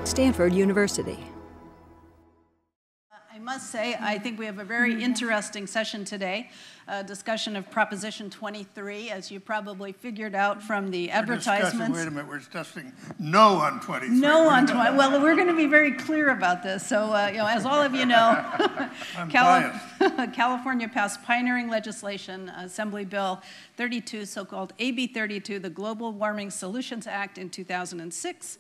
Stanford University. I must say, I think we have a very interesting session today, a discussion of Proposition 23, as you probably figured out from the advertisements. Wait a minute, we're discussing no on 23. No on 20. Well, we're going to be very clear about this. So, as all of you know, California passed pioneering legislation, Assembly Bill 32, so-called AB32, the Global Warming Solutions Act, in 2006.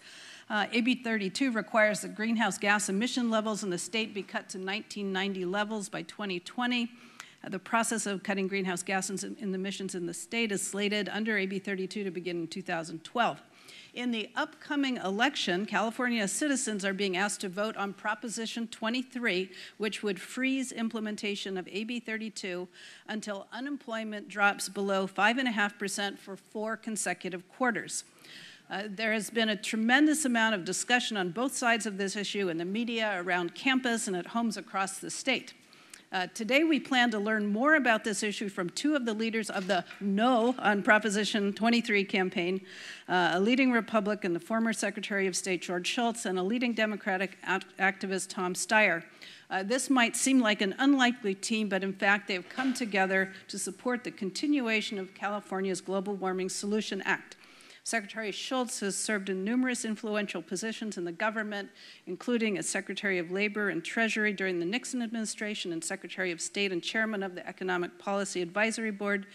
AB32 requires that greenhouse gas emission levels in the state be cut to 1990 levels by 2020. The process of cutting greenhouse gas emissions in the state is slated under AB32 to begin in 2012. In the upcoming election, California citizens are being asked to vote on Proposition 23, which would freeze implementation of AB32 until unemployment drops below 5.5% for 4 consecutive quarters. There has been a tremendous amount of discussion on both sides of this issue in the media, around campus, and at homes across the state. Today, we plan to learn more about this issue from 2 of the leaders of the No on Proposition 23 campaign, a leading Republican, the former Secretary of State George Shultz, and a leading Democratic activist, Tom Steyer. This might seem like an unlikely team, but in fact, they've come together to support the continuation of California's Global Warming Solution Act. Secretary Shultz has served in numerous influential positions in the government, including as Secretary of Labor and Treasury during the Nixon administration and Secretary of State and Chairman of the Economic Policy Advisory Board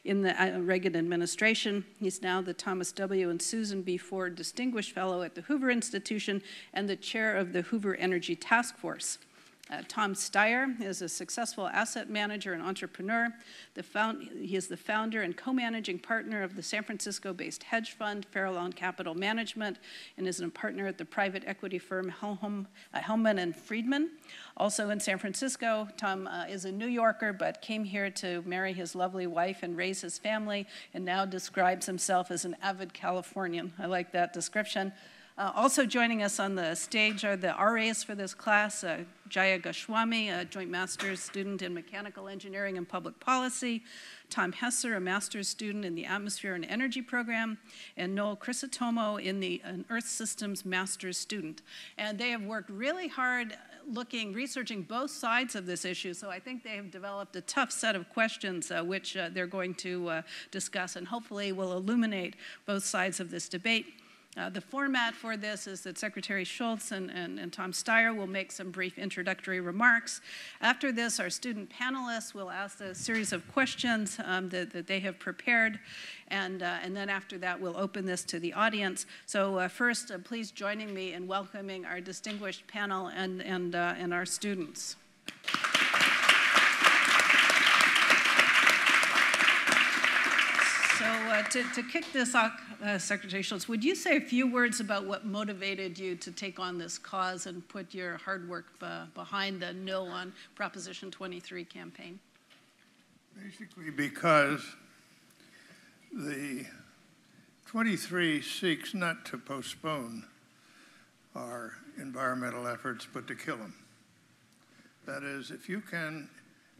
in the Reagan administration. He's now the Thomas W. and Susan B. Ford Distinguished Fellow at the Hoover Institution and the Chair of the Hoover Energy Task Force. Tom Steyer is a successful asset manager and entrepreneur. He is the founder and co-managing partner of the San Francisco-based hedge fund, Farallon Capital Management, and is a partner at the private equity firm Hellman and Friedman. Also in San Francisco, Tom is a New Yorker, but came here to marry his lovely wife and raise his family, and now describes himself as an avid Californian. I like that description. Also joining us on the stage are the RAs for this class, Jaya Goswami, a joint master's student in mechanical engineering and public policy, Tom Hesser, a master's student in the atmosphere and energy program, and Noel Crisotomo in the Earth Systems master's student. And they have worked really hard researching both sides of this issue, so I think they have developed a tough set of questions which they're going to discuss and hopefully will illuminate both sides of this debate. The format for this is that Secretary Shultz and Tom Steyer will make some brief introductory remarks. After this, our student panelists will ask a series of questions that they have prepared, and then after that, we'll open this to the audience. So first, please joining me in welcoming our distinguished panel and our students. So to kick this off, Secretary Shultz, would you say a few words about what motivated you to take on this cause and put your hard work behind the No on Proposition 23 campaign? Basically because the 23 seeks not to postpone our environmental efforts, but to kill them. That is, if you can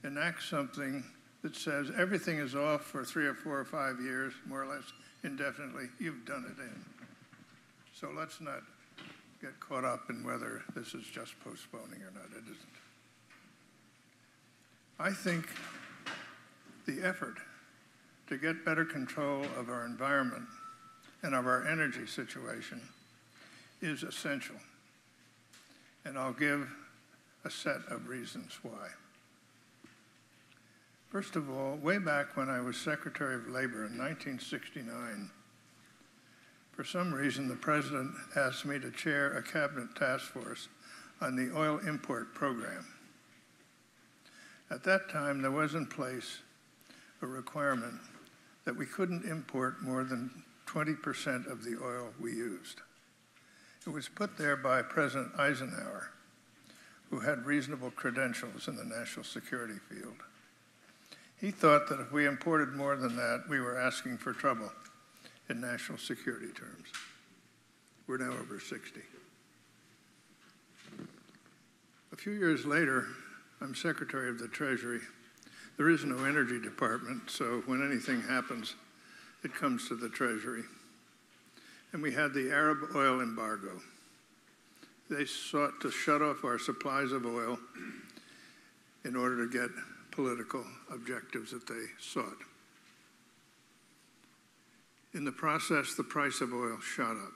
enact something that says everything is off for 3 or 4 or 5 years, more or less indefinitely, you've done it in. So let's not get caught up in whether this is just postponing or not. It isn't. I think the effort to get better control of our environment and of our energy situation is essential. And I'll give a set of reasons why. First of all, way back when I was Secretary of Labor in 1969, for some reason the President asked me to chair a cabinet task force on the oil import program. At that time, there was in place a requirement that we couldn't import more than 20% of the oil we used. It was put there by President Eisenhower, who had reasonable credentials in the national security field. He thought that if we imported more than that, we were asking for trouble in national security terms. We're now over 60. A few years later, I'm Secretary of the Treasury. There is no energy department, so when anything happens, it comes to the Treasury. And we had the Arab oil embargo. they sought to shut off our supplies of oil in order to get political objectives that they sought. In the process, the price of oil shot up.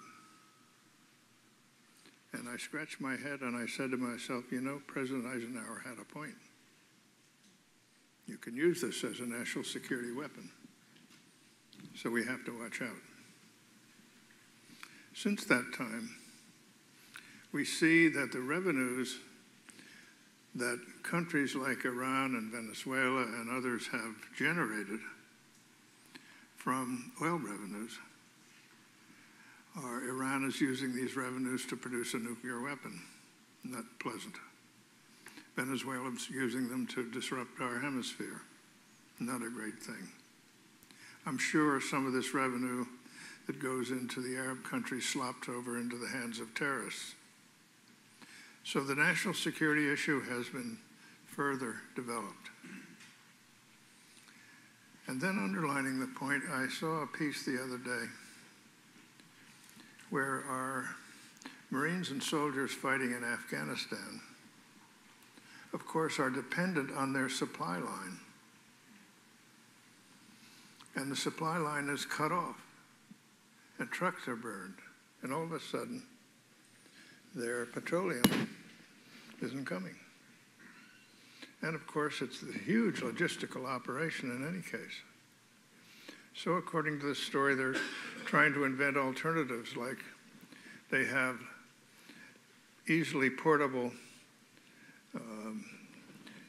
And I scratched my head and I said to myself, you know, President Eisenhower had a point. You can use this as a national security weapon. So we have to watch out. Since that time, we see that the revenues that countries like Iran and Venezuela and others have generated from oil revenues, Iran is using these revenues to produce a nuclear weapon. Not pleasant. Venezuela is using them to disrupt our hemisphere. Not a great thing. I'm sure some of this revenue that goes into the Arab countries slopped over into the hands of terrorists. So the national security issue has been further developed. And then underlining the point, I saw a piece the other day where our Marines and soldiers fighting in Afghanistan, of course, are dependent on their supply line. And the supply line is cut off, and trucks are burned, and all of a sudden, their petroleum isn't coming. And of course, it's a huge logistical operation in any case. So according to this story, they're trying to invent alternatives, like they have easily portable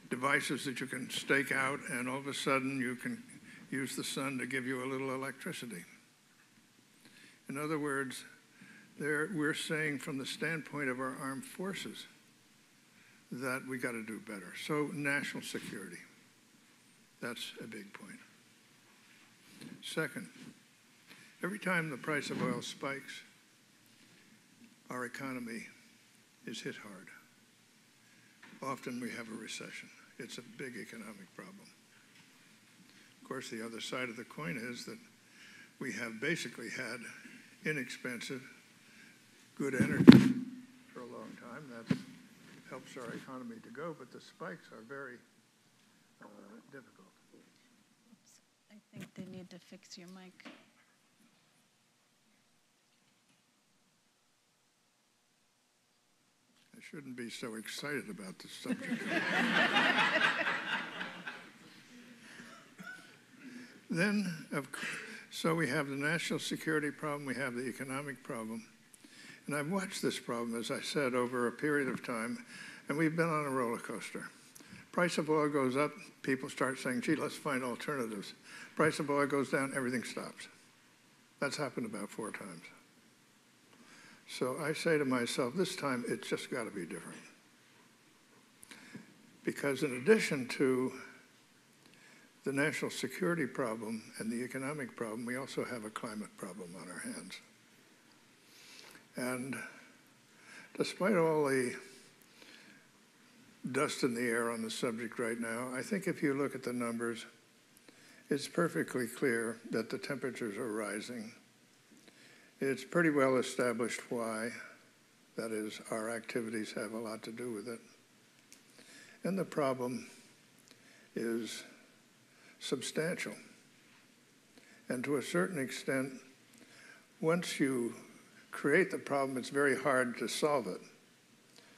devices that you can stake out, and all of a sudden you can use the sun to give you a little electricity. In other words, we're saying from the standpoint of our armed forces that we got to do better. So national security, that's a big point. Second, every time the price of oil spikes, our economy is hit hard. Often we have a recession. It's a big economic problem. Of course, the other side of the coin is that we have basically had inexpensive, good energy for a long time. That helps our economy to go, but the spikes are very difficult. Oops. I think they need to fix your mic. I shouldn't be so excited about this subject. So we have the national security problem, we have the economic problem. And I've watched this problem, as I said, over a period of time, and we've been on a roller coaster. Price of oil goes up, people start saying, gee, let's find alternatives. Price of oil goes down, everything stops. That's happened about 4 times. So I say to myself, this time it's just got to be different. Because in addition to the national security problem and the economic problem, we also have a climate problem on our hands. And despite all the dust in the air on the subject right now, I think if you look at the numbers, it's perfectly clear that the temperatures are rising. It's pretty well established why. That is, our activities have a lot to do with it. And the problem is substantial. And to a certain extent, once you create the problem, it's very hard to solve it.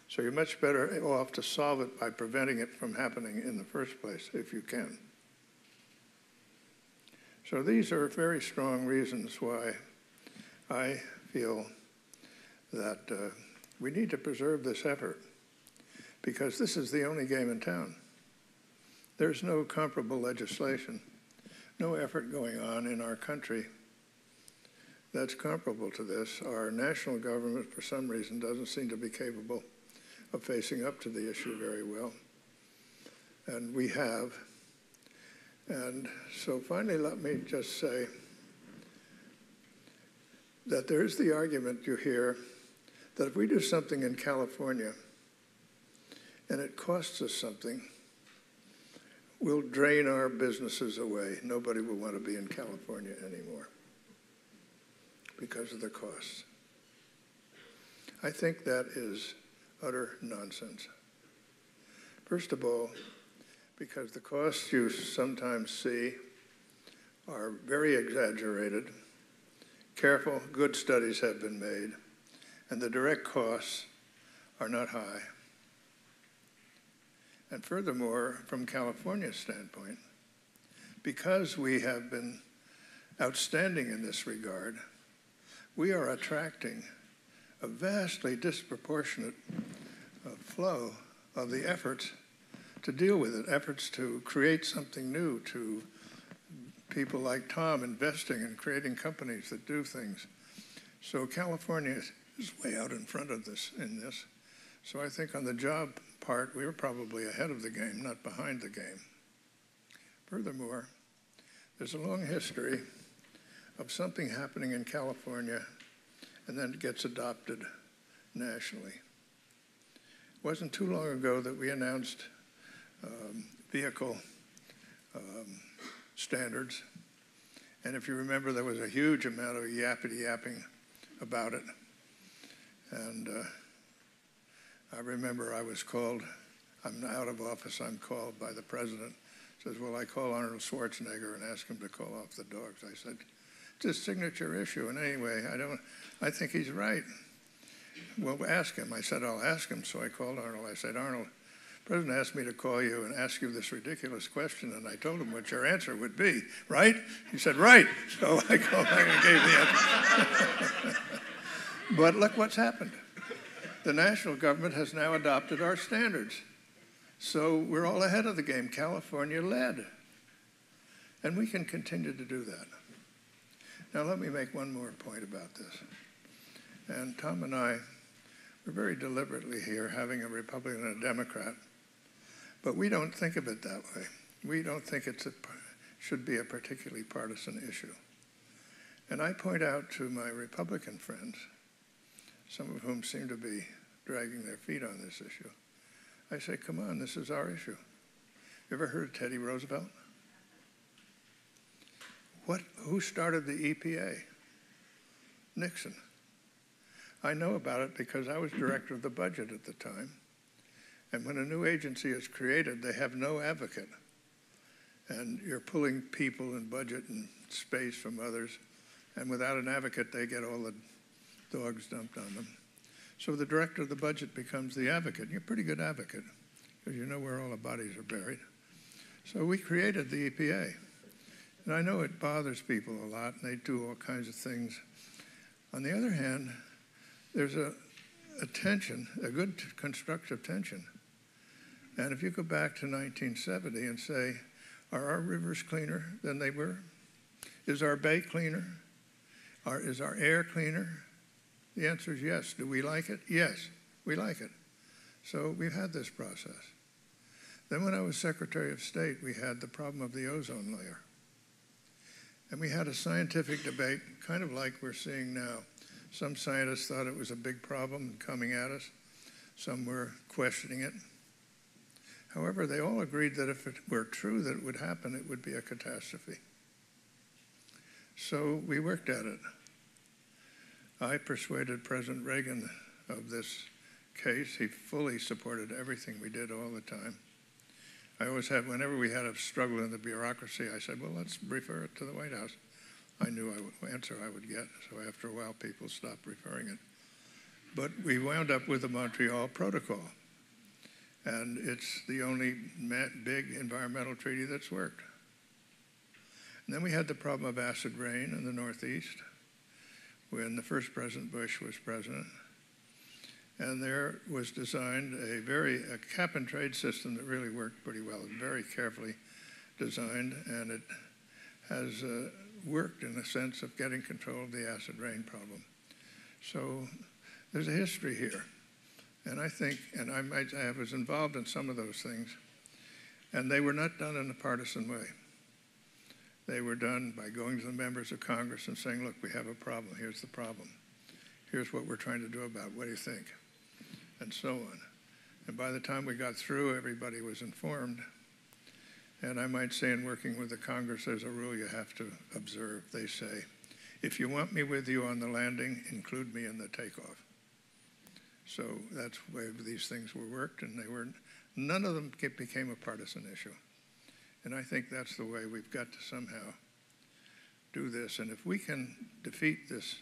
So you're much better off to solve it by preventing it from happening in the first place, if you can. So these are very strong reasons why I feel that we need to preserve this effort, because this is the only game in town. There's no comparable legislation, no effort going on in our country that's comparable to this. Our national government, for some reason, doesn't seem to be capable of facing up to the issue very well. And we have. And so finally, let me just say that there is the argument you hear that if we do something in California and it costs us something, we'll drain our businesses away. Nobody will want to be in California anymore because of the costs. I think that is utter nonsense. First of all, because the costs you sometimes see are very exaggerated. Careful, good studies have been made, and the direct costs are not high. And furthermore, from California's standpoint, because we have been outstanding in this regard, we are attracting a vastly disproportionate flow of the efforts to deal with it, efforts to create something new, to people like Tom investing and creating companies that do things. So California is way out in front of this in this. So I think on the job part, we were probably ahead of the game, not behind the game. Furthermore, there's a long history of something happening in California and then it gets adopted nationally. It wasn't too long ago that we announced vehicle standards. And if you remember, there was a huge amount of yappity-yapping about it. And I remember I was called, I'm out of office, I'm called by the president. Says, well, I call Arnold Schwarzenegger and ask him to call off the dogs. I said, it's a signature issue, and anyway, I think he's right. Well, ask him. I said, I'll ask him. So I called Arnold. I said, Arnold, the president asked me to call you and ask you this ridiculous question, and I told him what your answer would be, right? He said, right. So I called back and gave the answer. But look what's happened. The national government has now adopted our standards. So we're all ahead of the game. California led. And we can continue to do that. Now let me make one more point about this. And Tom and I, we're very deliberately here having a Republican and a Democrat. But we don't think of it that way. We don't think it should be a particularly partisan issue. And I point out to my Republican friends, some of whom seem to be dragging their feet on this issue, I say, come on, this is our issue. You ever heard of Teddy Roosevelt? Who started the EPA? Nixon. I know about it because I was director of the budget at the time. And when a new agency is created, they have no advocate. And you're pulling people and budget and space from others. And without an advocate, they get all the dogs dumped on them. So the director of the budget becomes the advocate. You're a pretty good advocate because you know where all the bodies are buried. So we created the EPA. And I know it bothers people a lot, and they do all kinds of things. On the other hand, there's a tension, a good constructive tension. And if you go back to 1970 and say, are our rivers cleaner than they were? Is our bay cleaner? Is our air cleaner? The answer is yes. Do we like it? Yes, we like it. So we've had this process. Then when I was Secretary of State, we had the problem of the ozone layer. And we had a scientific debate, kind of like we're seeing now. Some scientists thought it was a big problem coming at us. Some were questioning it. However, they all agreed that if it were true that it would happen, it would be a catastrophe. So we worked at it. I persuaded President Reagan of this case. He fully supported everything we did all the time. I always had, whenever we had a struggle in the bureaucracy, I said, well, let's refer it to the White House. I knew what answer I would get, so after a while, people stopped referring it. But we wound up with the Montreal Protocol, and it's the only big environmental treaty that's worked. And then we had the problem of acid rain in the Northeast when the first President Bush was president. And there was designed a cap-and-trade system that really worked pretty well, very carefully designed, and it has worked in the sense of getting control of the acid rain problem. So there's a history here. And I think, and I was involved in some of those things, and they were not done in a partisan way. They were done by going to the members of Congress and saying, look, we have a problem. Here's the problem. Here's what we're trying to do about it. What do you think? And so on. And by the time we got through, everybody was informed. And I might say in working with the Congress, there's a rule you have to observe. They say, if you want me with you on the landing, include me in the takeoff. So that's the way these things were worked, and none of them became a partisan issue. And I think that's the way we've got to somehow do this. And if we can defeat this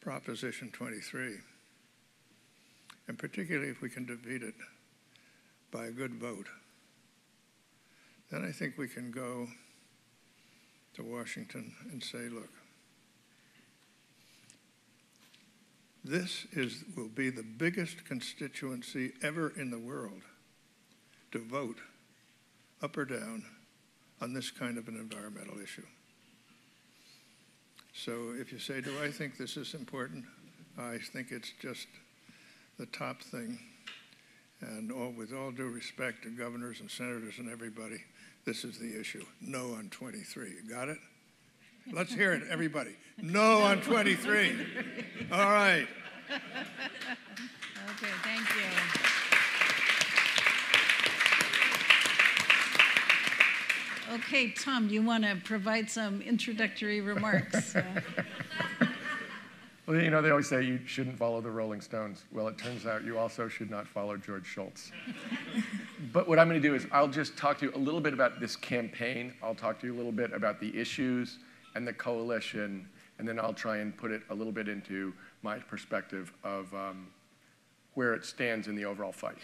Proposition 23, and particularly if we can defeat it by a good vote, then I think we can go to Washington and say, look, this will be the biggest constituency ever in the world to vote up or down on this kind of an environmental issue. So if you say, do I think this is important? I think it's just the top thing. And with all due respect to governors and senators and everybody, this is the issue. No on 23. You got it? Let's hear it, everybody. No on 23. All right. Okay, thank you. Okay, Tom, do you want to provide some introductory remarks? Well, you know, they always say you shouldn't follow the Rolling Stones. Well, it turns out you also should not follow George Shultz. But what I'm going to do is I'll just talk to you a little bit about this campaign. I'll talk to you a little bit about the issues and the coalition, and then I'll try and put it a little bit into my perspective of where it stands in the overall fight.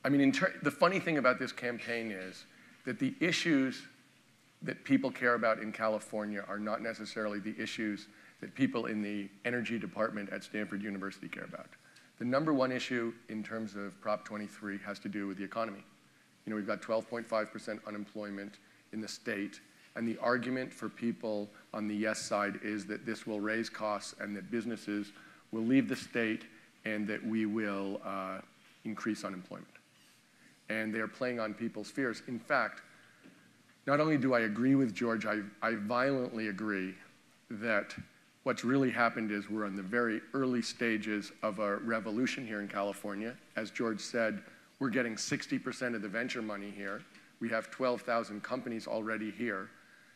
I mean, the funny thing about this campaign is that the issues that people care about in California are not necessarily the issues that people in the energy department at Stanford University care about. The number one issue in terms of Prop 23 has to do with the economy. You know, we've got 12.5% unemployment in the state, and the argument for people on the yes side is that this will raise costs and that businesses will leave the state and that we will increase unemployment. And they're playing on people's fears. In fact, not only do I agree with George, I violently agree that what's really happened is we're in the very early stages of a revolution here in California. As George said, we're getting 60% of the venture money here. We have 12,000 companies already here.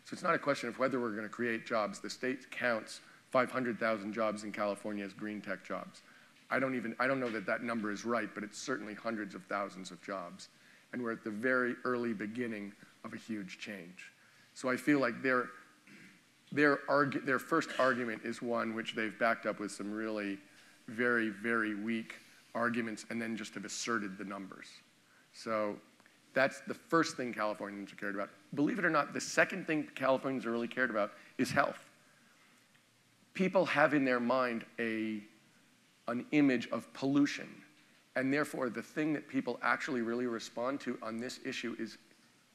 So it's not a question of whether we're going to create jobs. The state counts 500,000 jobs in California as green tech jobs. I don't know that that number is right, but it's certainly hundreds of thousands of jobs. And we're at the very early beginning of a huge change. So I feel like their first argument is one which they've backed up with some really very, very weak arguments and then just have asserted the numbers. So that's the first thing Californians are cared about. Believe it or not, the second thing Californians are really cared about is health. People have in their mind an image of pollution, and therefore the thing that people actually really respond to on this issue is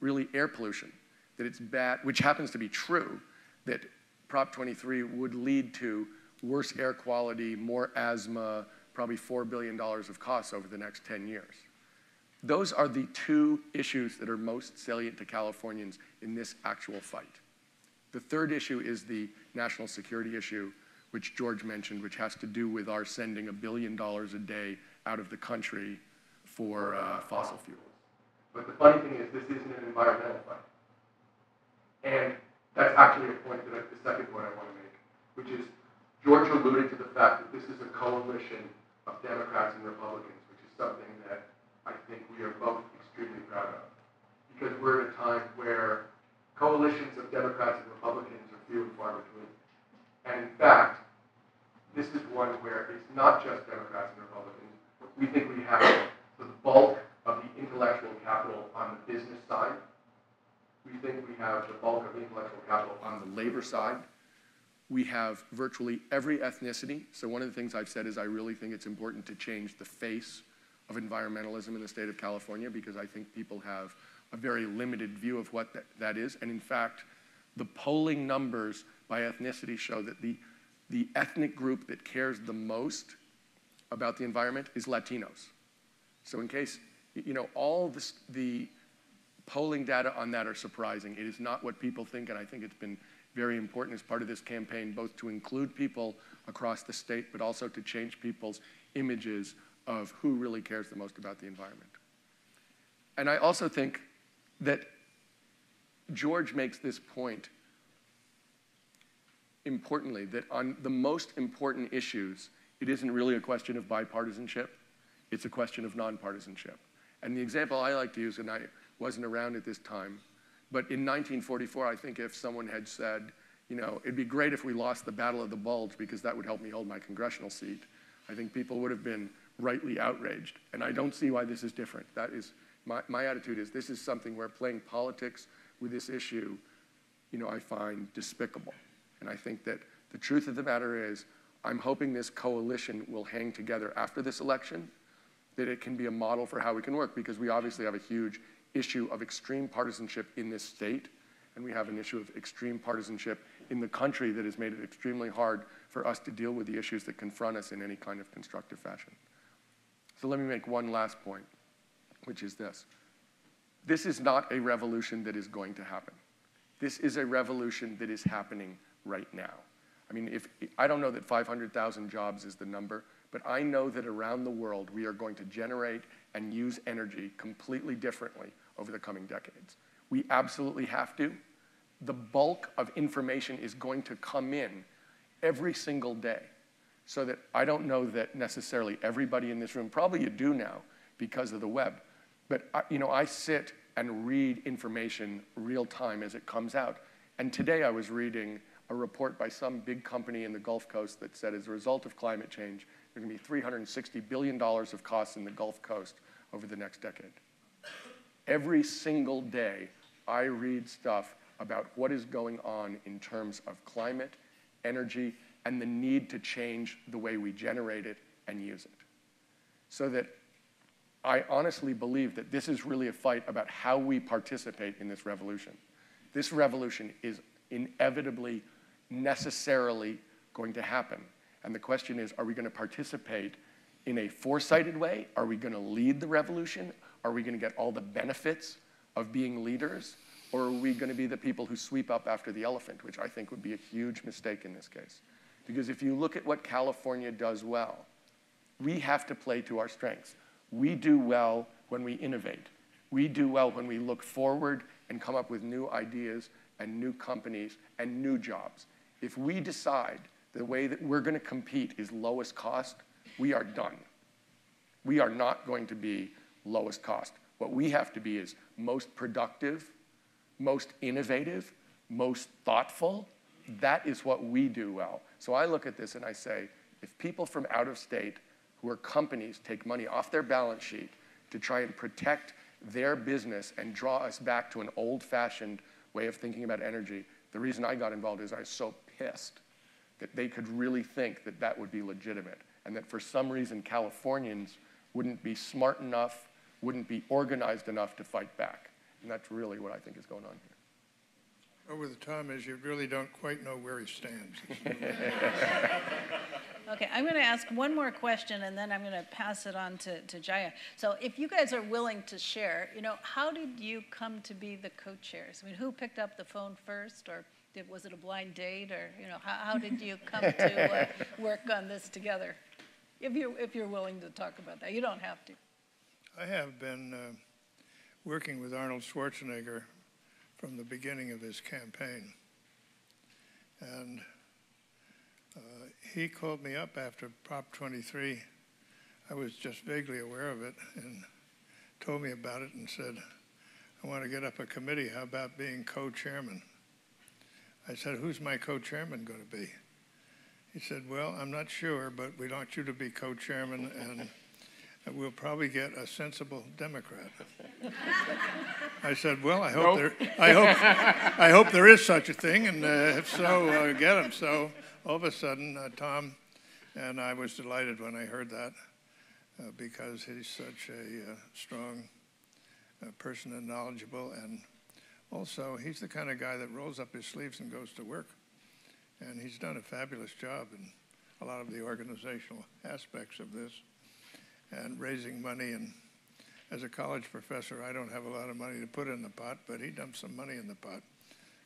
really air pollution, that it's bad, which happens to be true, that Prop 23 would lead to worse air quality, more asthma, probably $4 billion of costs over the next 10 years. Those are the two issues that are most salient to Californians in this actual fight. The third issue is the national security issue, which George mentioned, which has to do with our sending $1 billion a day out of the country for fossil fuels. But the funny thing is, this isn't an environmental fight. And that's actually a point the second point I want to make, which is George alluded to the fact that this is a coalition of Democrats and Republicans, which is something that I think we are both extremely proud of. Because we're in a time where coalitions of Democrats and Republicans are few and far between. And in fact, this is one where it's not just Democrats and Republicans. We think we have the bulk of the intellectual capital on the business side. We think we have the bulk of the intellectual capital on the labor side. We have virtually every ethnicity. So one of the things I've said is I really think it's important to change the face of environmentalism in the state of California, because I think people have a very limited view of what that is. And in fact, the polling numbers by ethnicity show that the ethnic group that cares the most about the environment is Latinos. So in case, you know, all the polling data on that are surprising. It is not what people think, and I think it's been very important as part of this campaign, both to include people across the state, but also to change people's images of who really cares the most about the environment. And I also think that George makes this point importantly, that on the most important issues it isn't really a question of bipartisanship. It's a question of nonpartisanship. And the example I like to use, and I wasn't around at this time, but in 1944, I think if someone had said, you know, it'd be great if we lost the Battle of the Bulge because that would help me hold my congressional seat, I think people would have been rightly outraged. And I don't see why this is different. That is, my attitude is this is something where playing politics with this issue, you know, I find despicable. And I think that the truth of the matter is, I'm hoping this coalition will hang together after this election, that it can be a model for how we can work, because we obviously have a huge issue of extreme partisanship in this state, and we have an issue of extreme partisanship in the country that has made it extremely hard for us to deal with the issues that confront us in any kind of constructive fashion. So let me make one last point, which is this. This is not a revolution that is going to happen. This is a revolution that is happening right now. I mean, I don't know that 500,000 jobs is the number, but I know that around the world we are going to generate and use energy completely differently over the coming decades. We absolutely have to. The bulk of information is going to come in every single day, so that I don't know that necessarily everybody in this room, probably you do now because of the web, but you know, I sit and read information real time as it comes out. And today I was reading a report by some big company in the Gulf Coast that said as a result of climate change, there's going to be $360 billion of costs in the Gulf Coast over the next decade. Every single day, I read stuff about what is going on in terms of climate, energy, and the need to change the way we generate it and use it. So that I honestly believe that this is really a fight about how we participate in this revolution. This revolution is inevitably, necessarily going to happen. And the question is, are we going to participate in a foresighted way? Are we going to lead the revolution? Are we going to get all the benefits of being leaders? Or are we going to be the people who sweep up after the elephant, which I think would be a huge mistake in this case. Because if you look at what California does well, we have to play to our strengths. We do well when we innovate. We do well when we look forward and come up with new ideas and new companies and new jobs. If we decide the way that we're going to compete is lowest cost, we are done. We are not going to be lowest cost. What we have to be is most productive, most innovative, most thoughtful. That is what we do well. So I look at this and I say, if people from out of state who are companies take money off their balance sheet to try and protect their business and draw us back to an old-fashioned way of thinking about energy, the reason I got involved is I was so pissed that they could really think that that would be legitimate, and that for some reason Californians wouldn't be smart enough, wouldn't be organized enough to fight back. And that's really what I think is going on here. Over the time is you really don't quite know where he stands. Okay, I'm going to ask one more question, and then I'm going to pass it on to Jaya. So if you guys are willing to share, you know, how did you come to be the co-chairs? I mean, who picked up the phone first, or was it a blind date, or, you know, how did you come to work on this together? If you're willing to talk about that. You don't have to. I have been working with Arnold Schwarzenegger from the beginning of his campaign. And he called me up after Prop 23. I was just vaguely aware of it, and told me about it and said, I want to get up a committee. How about being co-chairman? I said, who's my co-chairman going to be? He said, well, I'm not sure, but we want you to be co-chairman, and we'll probably get a sensible Democrat. I said, well, I hope there is such a thing, and if so, get him. So all of a sudden, Tom, and I was delighted when I heard that, because he's such a strong person and knowledgeable, and also he's the kind of guy that rolls up his sleeves and goes to work. And he's done a fabulous job in a lot of the organizational aspects of this and raising money. And as a college professor, I don't have a lot of money to put in the pot, but he dumped some money in the pot,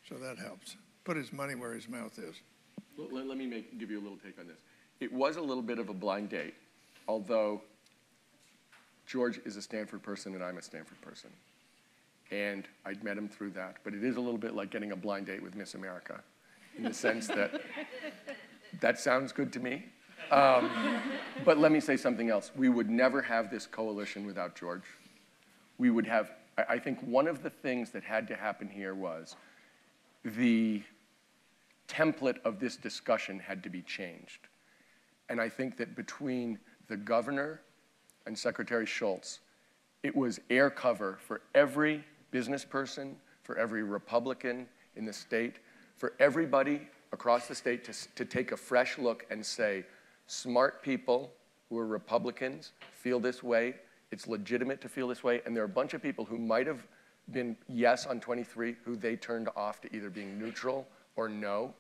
so that helps. Put his money where his mouth is. Let me give you a little take on this. It was a little bit of a blind date, although George is a Stanford person and I'm a Stanford person. And I'd met him through that. But it is a little bit like getting a blind date with Miss America, in the sense that that sounds good to me. But let me say something else. We would never have this coalition without George. We would have, I think one of the things that had to happen here was the template of this discussion had to be changed. And I think that between the governor and Secretary Shultz, it was air cover for every business person, for every Republican in the state, for everybody across the state to take a fresh look and say, smart people who are Republicans feel this way. It's legitimate to feel this way. And there are a bunch of people who might have been yes on 23 who they turned off to either being neutral or no.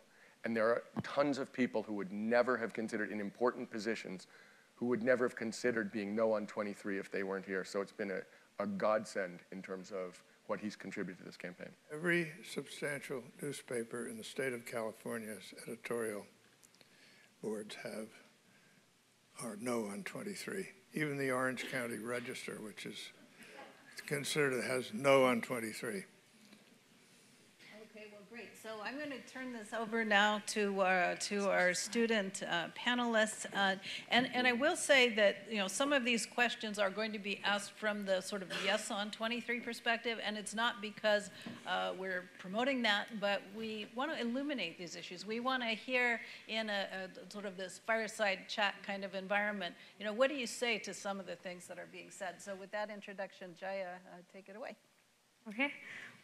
And there are tons of people who would never have considered in important positions who would never have considered being no on 23 if they weren't here. So it's been a godsend in terms of what he's contributed to this campaign. Every substantial newspaper in the state of California's editorial boards are no on 23. Even the Orange County Register, which is considered, has no on 23. Okay, well, great. So I'm going to turn this over now to our student panelists, and I will say that some of these questions are going to be asked from the sort of yes on 23 perspective, and it's not because we're promoting that, but we want to illuminate these issues. We want to hear in a sort of this fireside chat kind of environment. What do you say to some of the things that are being said? So with that introduction, Jaya, take it away. Okay.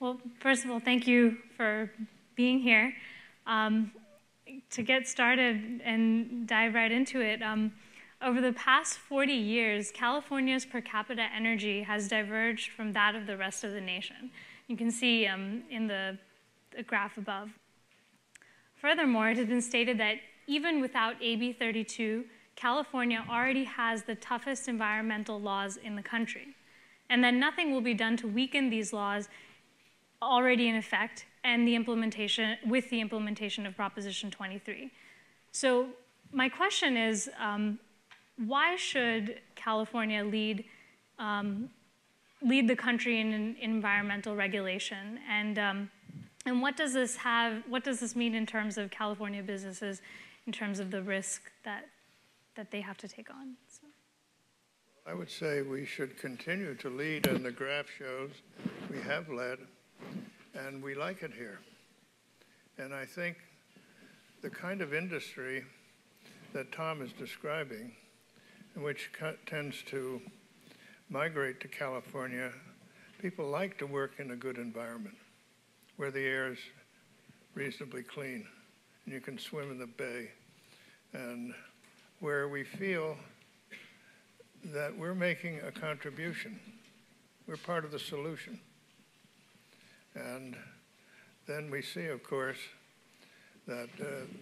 Well, first of all, thank you for being here. To get started and dive right into it, over the past 40 years, California's per capita energy has diverged from that of the rest of the nation. You can see in the graph above. Furthermore, it has been stated that even without AB32, California already has the toughest environmental laws in the country, and that nothing will be done to weaken these laws already in effect and the implementation of Proposition 23. So my question is, why should California lead the country in environmental regulation, and what does this mean in terms of California businesses, in terms of the risk that they have to take on? So. I would say we should continue to lead, and the graph shows we have led, and we like it here. And I think the kind of industry that Tom is describing, and which tends to migrate to California, people like to work in a good environment where the air is reasonably clean and you can swim in the bay, and where we feel that we're making a contribution. We're part of the solution. And then we see, of course, that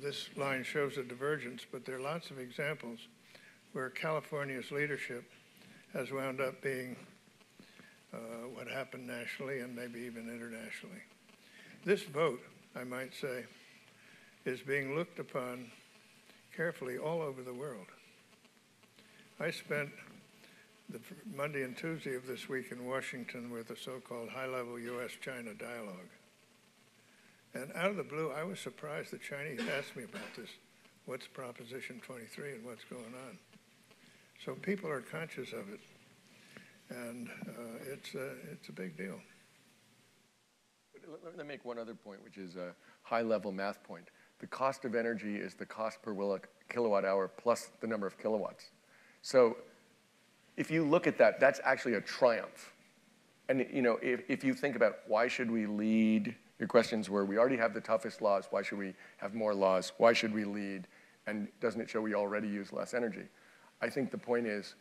this line shows a divergence, but there are lots of examples where California's leadership has wound up being what happened nationally and maybe even internationally. This vote, I might say, is being looked upon carefully all over the world. I spent the Monday and Tuesday of this week in Washington with the so-called high-level U.S.-China dialogue. And out of the blue, I was surprised the Chinese asked me about this. What's Proposition 23 and what's going on? So people are conscious of it, and it's a big deal. Let me make one other point, which is a high-level math point. The cost of energy is the cost per kilowatt hour plus the number of kilowatts. So if you look at that, that's actually a triumph. And if you think about why should we lead, your questions were, we already have the toughest laws, why should we have more laws, why should we lead, and doesn't it show we already use less energy? I think the point is,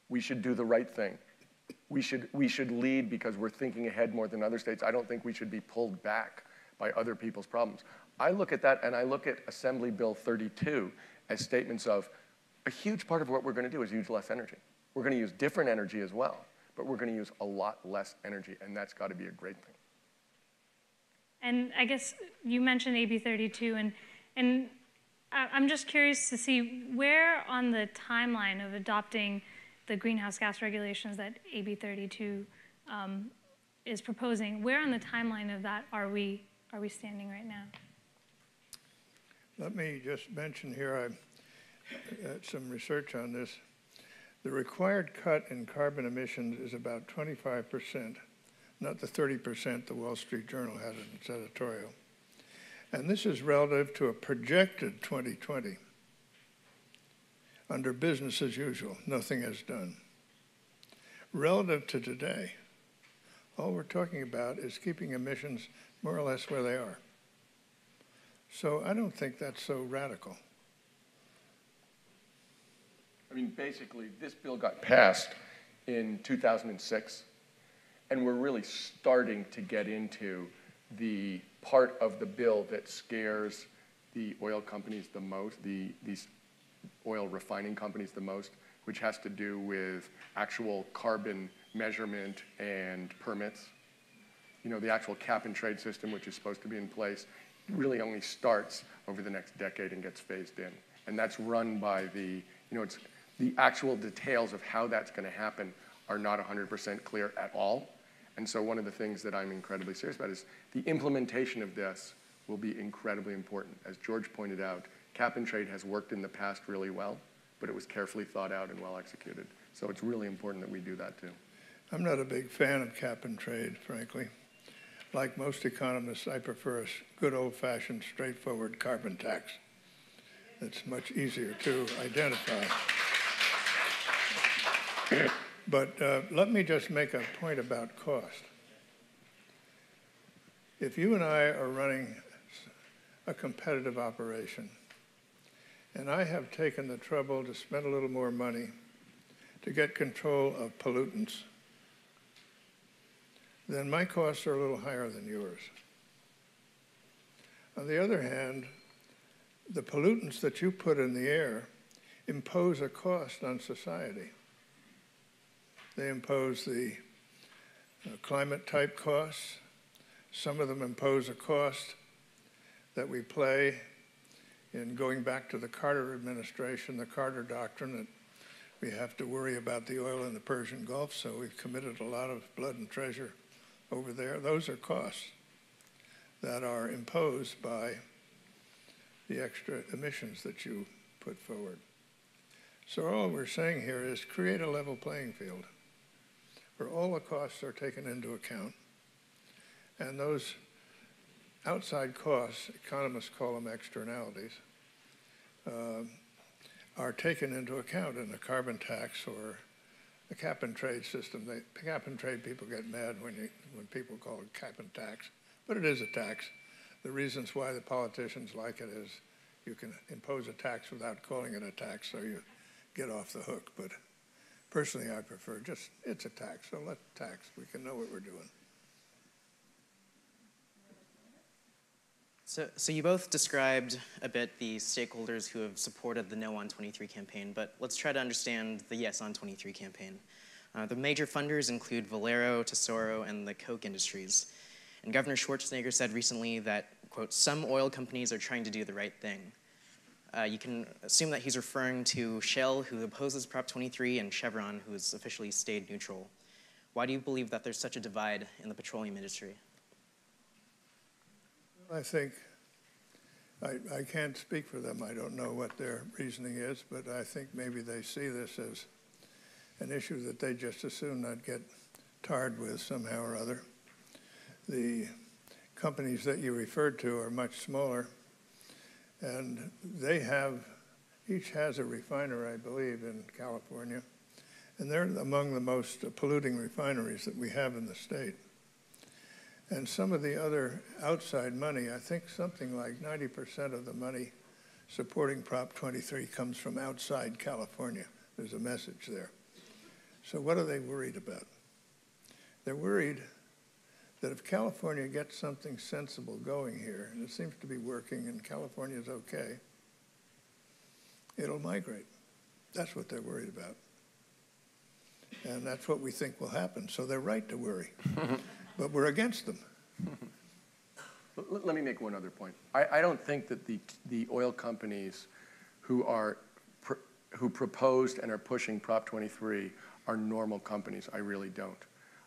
we should do the right thing. We should lead because we're thinking ahead more than other states. I don't think we should be pulled back by other people's problems. I look at that, and I look at Assembly Bill 32 as statements of, a huge part of what we're going to do is use less energy. We're going to use different energy as well, but we're going to use a lot less energy, and that's got to be a great thing. And I guess you mentioned AB 32, and I'm just curious to see where on the timeline of adopting the greenhouse gas regulations that AB 32 is proposing, where on the timeline of that are we standing right now? Let me just mention here, I had some research on this. The required cut in carbon emissions is about 25%, not the 30% the Wall Street Journal had in its editorial. And this is relative to a projected 2020. Under business as usual, nothing is done. Relative to today, all we're talking about is keeping emissions more or less where they are. So I don't think that's so radical. I mean, basically, this bill got passed in 2006, and we're really starting to get into the part of the bill that scares the oil companies the most, these oil refining companies the most, which has to do with actual carbon measurement and permits. You know, the actual cap and trade system, which is supposed to be in place, really only starts over the next decade and gets phased in. And that's run by the actual details of how that's going to happen are not 100% clear at all. And so one of the things that I'm incredibly serious about is the implementation of this will be incredibly important. As George pointed out, cap and trade has worked in the past really well, but it was carefully thought out and well executed. So it's really important that we do that too. I'm not a big fan of cap and trade, frankly. Like most economists, I prefer a good old-fashioned, straightforward carbon tax. It's much easier to identify. But let me just make a point about cost. If you and I are running a competitive operation, and I have taken the trouble to spend a little more money to get control of pollutants, then my costs are a little higher than yours. On the other hand, the pollutants that you put in the air impose a cost on society. They impose the climate type costs. Some of them impose a cost that we play in going back to the Carter administration, the Carter doctrine, that we have to worry about the oil in the Persian Gulf, so we've committed a lot of blood and treasure over there. Those are costs that are imposed by the extra emissions that you put forward. So all we're saying here is create a level playing field where all the costs are taken into account. And those outside costs, economists call them externalities, are taken into account in a carbon tax or a cap and trade system. The cap and trade people get mad when people call it cap and tax, but it is a tax. The reasons why the politicians like it is you can impose a tax without calling it a tax, so you get off the hook. But personally, I prefer just, it's a tax, so let's tax. We can know what we're doing. So you both described a bit the stakeholders who have supported the No on 23 campaign, but let's try to understand the Yes on 23 campaign. The major funders include Valero, Tesoro, and the Coke industries. And Governor Schwarzenegger said recently that, quote, some oil companies are trying to do the right thing. You can assume that he's referring to Shell, who opposes Prop 23, and Chevron, who has officially stayed neutral. Why do you believe that there's such a divide in the petroleum industry? I think, I can't speak for them. I don't know what their reasoning is, but I think maybe they see this as an issue that they just as soon not get tarred with somehow or other. The companies that you referred to are much smaller, and they have, each has a refiner, I believe, in California, and they're among the most polluting refineries that we have in the state. And some of the other outside money, I think something like 90% of the money supporting Prop 23 comes from outside California. There's a message there. So what are they worried about? They're worried that if California gets something sensible going here, and it seems to be working and California's okay, it'll migrate. That's what they're worried about. And that's what we think will happen. So they're right to worry. But we're against them. Let me make one other point. I don't think that the oil companies who proposed and are pushing Prop 23 are normal companies. I really don't.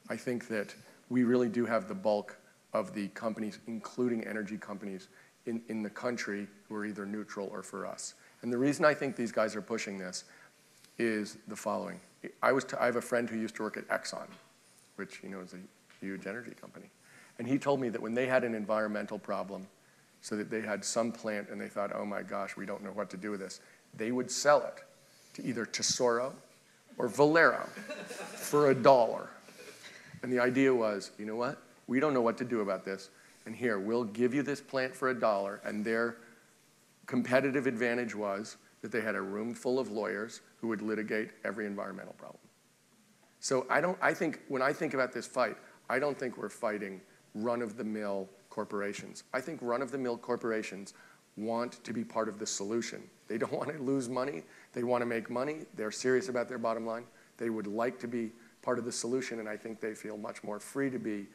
I think that we really do have the bulk of the companies, including energy companies, in the country who are either neutral or for us. And the reason I think these guys are pushing this is the following. I have a friend who used to work at Exxon, which is a huge energy company. And he told me that when they had an environmental problem, so that they had some plant and they thought, oh my gosh, we don't know what to do with this, they would sell it to either Tesoro or Valero for $1. And the idea was, you know what? We don't know what to do about this. And here, we'll give you this plant for $1. And their competitive advantage was that they had a room full of lawyers who would litigate every environmental problem. So when I think about this fight, I don't think we're fighting run-of-the-mill corporations. I think run-of-the-mill corporations want to be part of the solution. They don't want to lose money. They want to make money. They're serious about their bottom line. They would like to be part of the solution, and I think they feel much more free to be,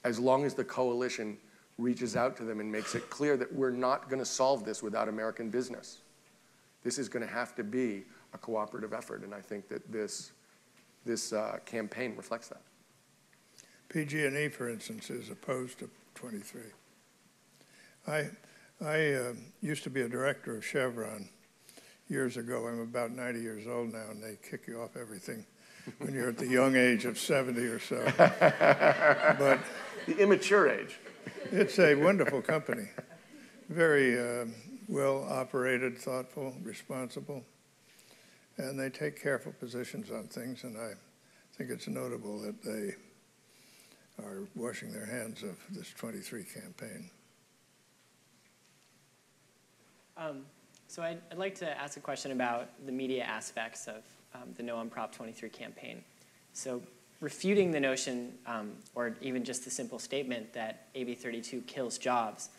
as long as the coalition reaches out to them and makes it clear that we're not going to solve this without American business. This is going to have to be a cooperative effort, and I think that this campaign reflects that. PG&E, for instance, is opposed to 23. I used to be a director of Chevron years ago. I'm about 90 years old now, and they kick you off everything when you're at the young age of 70 or so. But the immature age. It's a wonderful company. Very well operated, thoughtful, responsible. And they take careful positions on things, and I think it's notable that they are washing their hands of this 23 campaign. So I'd like to ask a question about the media aspects of the No on Prop 23 campaign. So refuting the notion, or even just the simple statement that AB32 kills jobs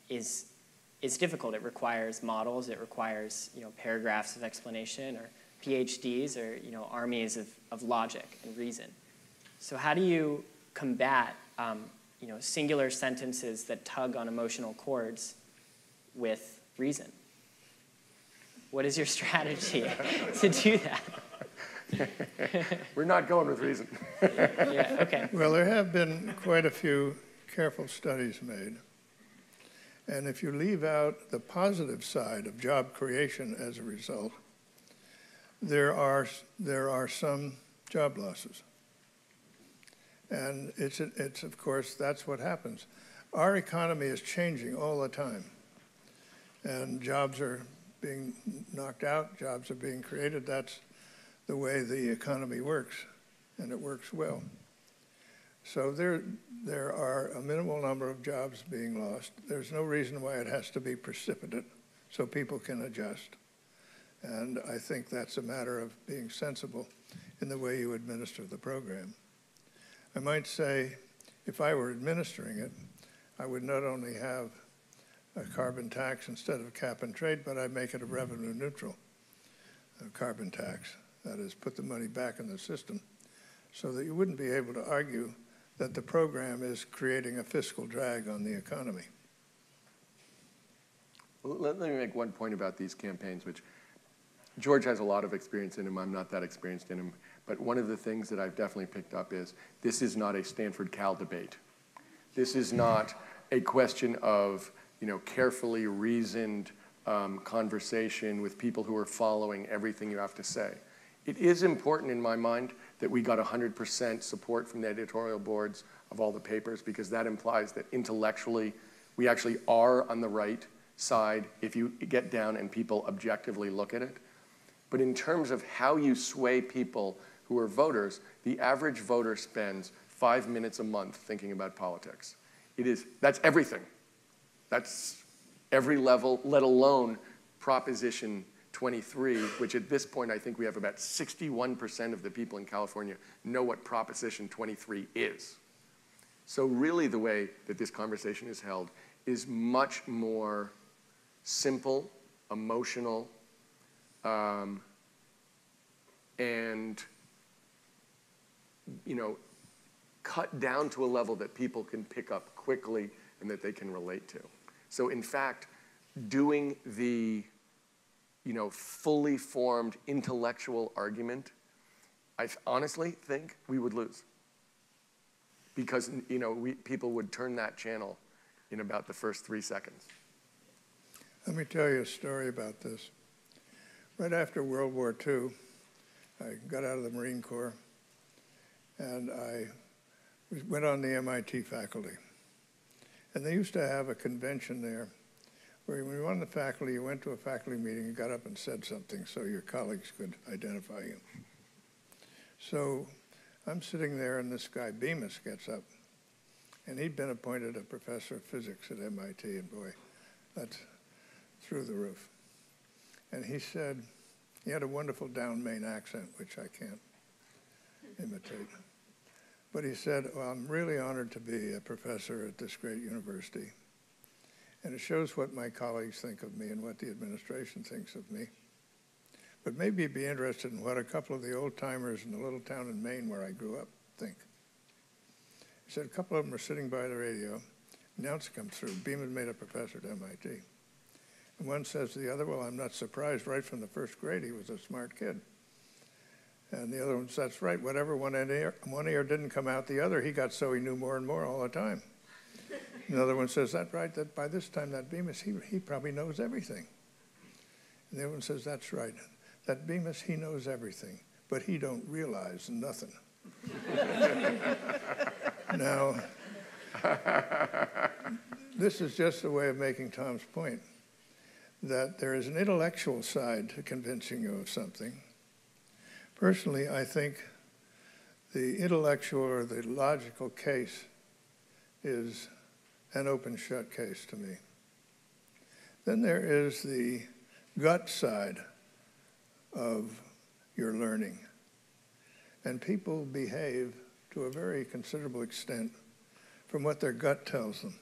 is difficult. It requires models, it requires paragraphs of explanation, or PhDs, or armies of logic and reason. So how do you combat singular sentences that tug on emotional chords with reason? What is your strategy to do that? We're not going with reason. Yeah, okay. Well, there have been quite a few careful studies made. And if you leave out the positive side of job creation as a result, there are some job losses. And it's of course, that's what happens. Our economy is changing all the time. And jobs are being knocked out, jobs are being created. That's the way the economy works, and it works well. So there are a minimal number of jobs being lost. There's no reason why it has to be precipitate, so people can adjust. And I think that's a matter of being sensible in the way you administer the program. I might say, if I were administering it, I would not only have a carbon tax instead of cap and trade, but I'd make it a revenue neutral carbon tax. That is, put the money back in the system so that you wouldn't be able to argue that the program is creating a fiscal drag on the economy. Well, let me make one point about these campaigns, which George has a lot of experience in them. I'm not that experienced in them. But one of the things that I've definitely picked up is this is not a Stanford Cal debate. This is not a question of carefully reasoned conversation with people who are following everything you have to say. It is important in my mind that we got 100% support from the editorial boards of all the papers, because that implies that intellectually we actually are on the right side if you get down and people objectively look at it. But in terms of how you sway people who are voters, the average voter spends 5 minutes a month thinking about politics. That's everything. That's every level, let alone Proposition 23, which at this point I think we have about 61% of the people in California know what Proposition 23 is. So really the way that this conversation is held is much more simple, emotional, and cut down to a level that people can pick up quickly and that they can relate to. So in fact, doing the fully formed intellectual argument, I honestly think we would lose. Because people would turn that channel in about the first 3 seconds. Let me tell you a story about this. Right after World War II, I got out of the Marine Corps, and I went on the MIT faculty. And they used to have a convention there where when you were on the faculty, you went to a faculty meeting, you got up and said something so your colleagues could identify you. So I'm sitting there, and this guy, Bemis, gets up. And he'd been appointed a professor of physics at MIT, and boy, that's through the roof. And he said, he had a wonderful down Maine accent, which I can't imitate. But he said, well, I'm really honored to be a professor at this great university. And it shows what my colleagues think of me and what the administration thinks of me. But maybe you'd be interested in what a couple of the old timers in the little town in Maine where I grew up think. He said a couple of them are sitting by the radio. Announcer comes through. Beeman made a professor at MIT. And one says to the other, well, I'm not surprised. Right from the first grade, he was a smart kid. And the other one says, that's right. Whatever one ear didn't come out the other, he got so he knew more and more all the time. Another one says, that's right. That by this time, that Bemis, he probably knows everything. And the other one says, that's right. That Bemis, he knows everything, but he don't realize nothing. Now, this is just a way of making Tom's point, that there is an intellectual side to convincing you of something. Personally, I think the intellectual or the logical case is an open-shut case to me. Then there is the gut side of your learning. And people behave to a very considerable extent from what their gut tells them.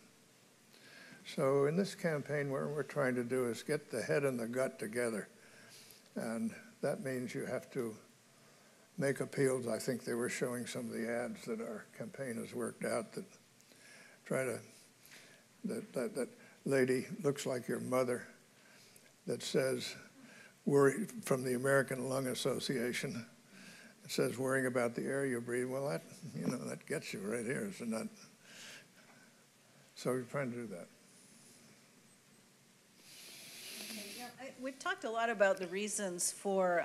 So in this campaign, what we're trying to do is get the head and the gut together. And that means you have to make appeals. I think they were showing some of the ads that our campaign has worked out that try to, that lady looks like your mother that says, worry, from the American Lung Association, it says worrying about the air you breathe. Well, that, that gets you right here, is it not? So we're trying to do that. We've talked a lot about the reasons for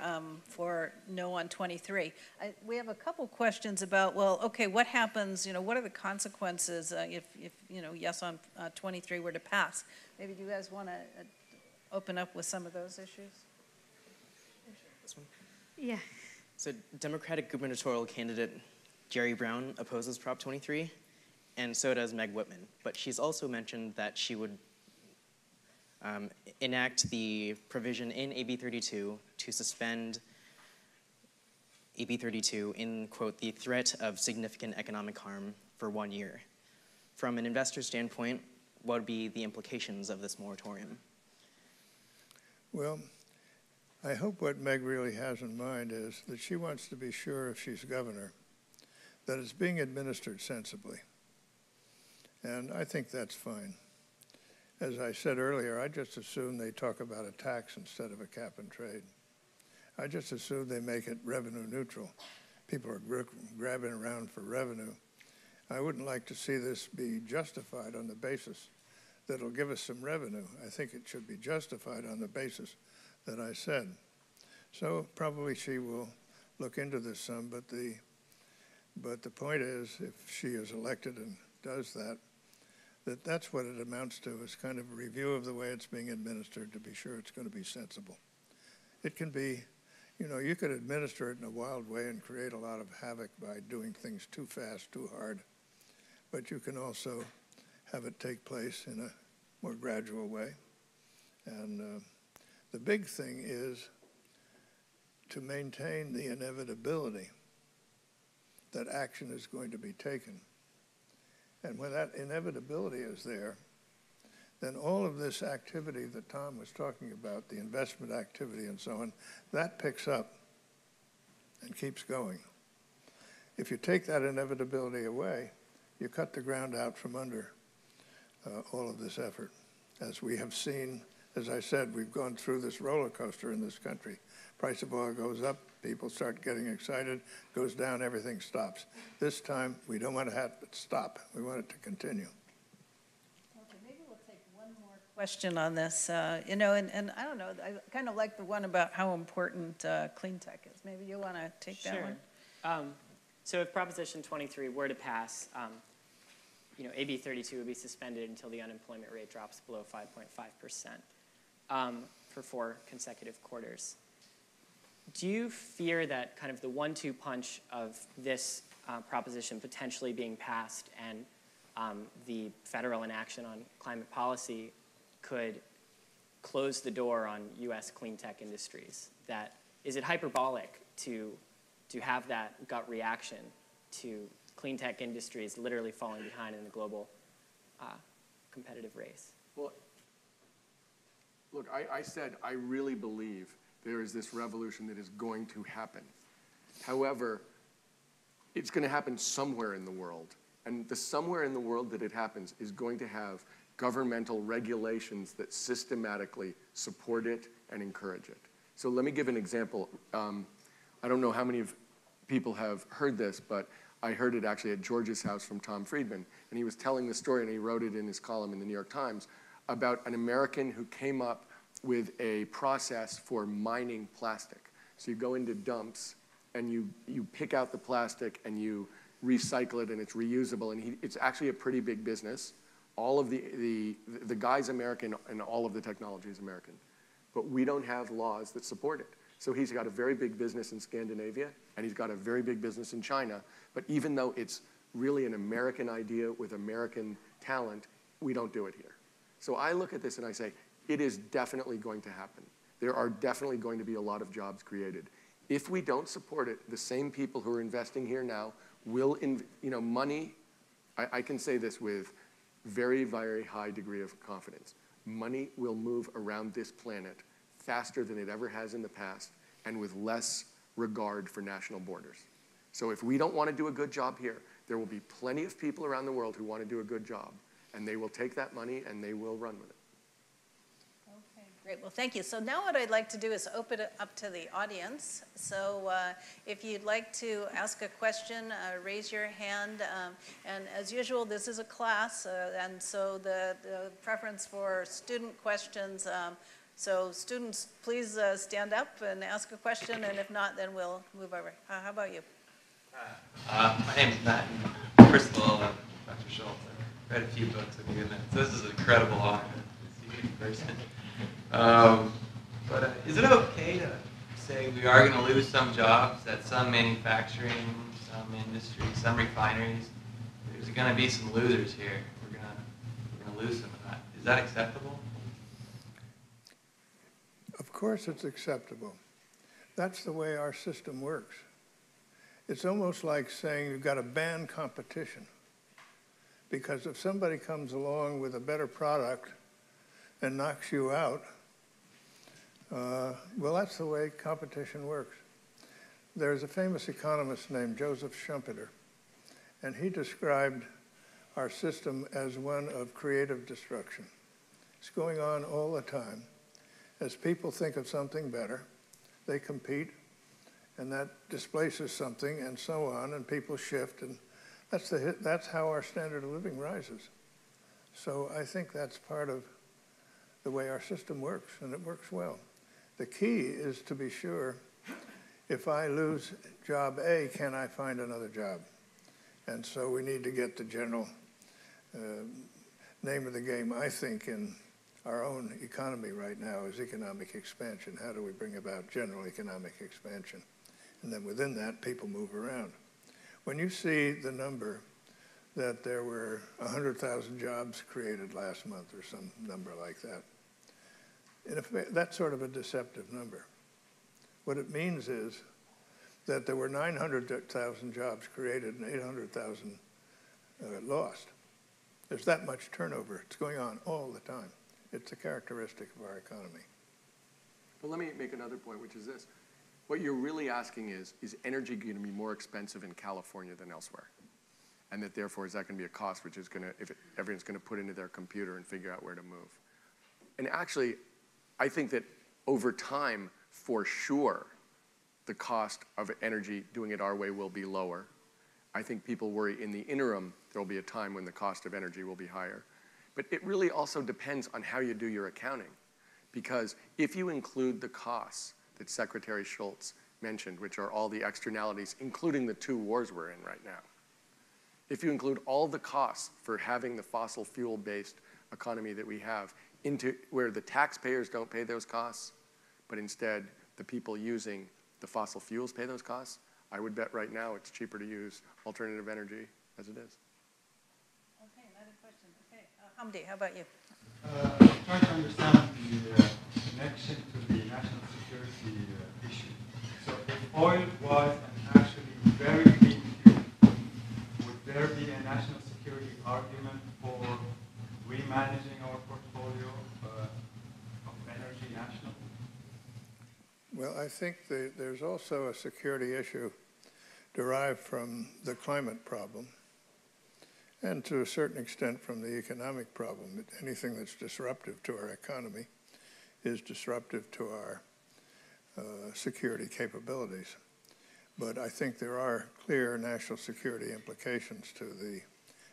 no on 23. We have a couple questions about, well, okay, what happens, what are the consequences if yes on 23 were to pass? Maybe do you guys want to open up with some of those issues? This one? Yeah. So Democratic gubernatorial candidate Jerry Brown opposes Prop 23, and so does Meg Whitman. But she's also mentioned that she would enact the provision in AB32 to suspend AB32 in, quote, the threat of significant economic harm for 1 year. From an investor standpoint, what would be the implications of this moratorium? Well, I hope what Meg really has in mind is that she wants to be sure, if she's governor, that it's being administered sensibly. And I think that's fine. As I said earlier, I just assume they talk about a tax instead of a cap and trade. I just assume they make it revenue neutral. People are grabbing around for revenue. I wouldn't like to see this be justified on the basis that it'll give us some revenue. I think it should be justified on the basis that I said. So probably she will look into this some, but the point is, if she is elected and does that, that's what it amounts to, is kind of a review of the way it's being administered to be sure it's going to be sensible. It can be, you could administer it in a wild way and create a lot of havoc by doing things too fast, too hard, but you can also have it take place in a more gradual way. And the big thing is to maintain the inevitability that action is going to be taken. And when that inevitability is there, then all of this activity that Tom was talking about, the investment activity and so on, that picks up and keeps going. If you take that inevitability away, you cut the ground out from under all of this effort. As we have seen, as I said, we've gone through this roller coaster in this country. Price of oil goes up, people start getting excited, goes down, everything stops. This time, we don't want to have it stop. We want it to continue. Okay. question on this, you know, and I don't know, I kind of like the one about how important clean tech is. Maybe you want to take that one? So if Proposition 23 were to pass, you know, AB 32 would be suspended until the unemployment rate drops below 5.5% for 4 consecutive quarters. Do you fear that kind of the 1-2 punch of this proposition potentially being passed and the federal inaction on climate policy could close the door on U.S. clean tech industries? Is it hyperbolic to have that gut reaction to clean tech industries literally falling behind in the global competitive race? Well, look, I said I really believe there is this revolution that is going to happen. However, it's going to happen somewhere in the world. And the somewhere in the world that it happens is going to have governmental regulations that systematically support it and encourage it. So let me give an example. I don't know how many people have heard this, but I heard it actually at George's house from Tom Friedman. And he was telling the story, and he wrote it in his column in the New York Times, about an American who came up with a process for mining plastic. So you go into dumps, and you pick out the plastic, and you recycle it, and it's reusable. And it's actually a pretty big business. All of the guy's American, and all of the technology is American. But we don't have laws that support it. So he's got a very big business in Scandinavia, and he's got a very big business in China. But even though it's really an American idea with American talent, we don't do it here. So I look at this and I say, it is definitely going to happen. There are definitely going to be a lot of jobs created. If we don't support it, the same people who are investing here now will, money, I can say this with very, very high degree of confidence. Money will move around this planet faster than it ever has in the past and with less regard for national borders. So if we don't want to do a good job here, there will be plenty of people around the world who want to do a good job, and they will take that money and they will run with it. Okay, great. Well, thank you. So now what I'd like to do is open it up to the audience. So if you'd like to ask a question, raise your hand. And as usual, this is a class, and so the preference for student questions. So students, please stand up and ask a question, and if not, then we'll move over. How about you? My name is Matt, and first of all, Dr. Shultz, I've read a few books of you, and so this is an incredible honor to see you in person. But is it okay to say we are going to lose some jobs at some manufacturing, some industry, some refineries? There's going to be some losers here. We're going to lose some of that. Is that acceptable? Of course it's acceptable. That's the way our system works. It's almost like saying you've got to ban competition. Because if somebody comes along with a better product and knocks you out, well, that's the way competition works. There's a famous economist named Joseph Schumpeter, and he described our system as one of creative destruction. It's going on all the time. As people think of something better, they compete, and that displaces something, and so on, and people shift, and that's how our standard of living rises. So I think that's part of the way our system works, and it works well. The key is to be sure, if I lose job A, can I find another job? And so we need to get the general name of the game, I think, in our own economy right now is economic expansion. How do we bring about general economic expansion? And then within that, people move around. When you see the number that there were 100,000 jobs created last month or some number like that, that's sort of a deceptive number. What it means is that there were 900,000 jobs created and 800,000 lost. There's that much turnover. It's going on all the time. It's a characteristic of our economy. But let me make another point, which is this. What you're really asking is energy going to be more expensive in California than elsewhere? And that therefore, is that going to be a cost which is going to, everyone's going to put into their computer and figure out where to move? And actually, I think that over time, for sure, the cost of energy doing it our way will be lower. I think people worry in the interim, there will be a time when the cost of energy will be higher. But it really also depends on how you do your accounting. Because if you include the costs that Secretary Shultz mentioned, which are all the externalities, including the 2 wars we're in right now, if you include all the costs for having the fossil fuel-based economy that we have into where the taxpayers don't pay those costs, but instead the people using the fossil fuels pay those costs, I would bet right now it's cheaper to use alternative energy as it is. Okay, another question. Okay, Hamdi, how about you? Trying to understand the connection to the national security issue. So if oil was an actually very clean fuel, would there be a national security argument for remanaging our portfolio of energy national? Well, I think there's also a security issue derived from the climate problem, and to a certain extent from the economic problem. Anything that's disruptive to our economy is disruptive to our security capabilities. But I think there are clear national security implications to the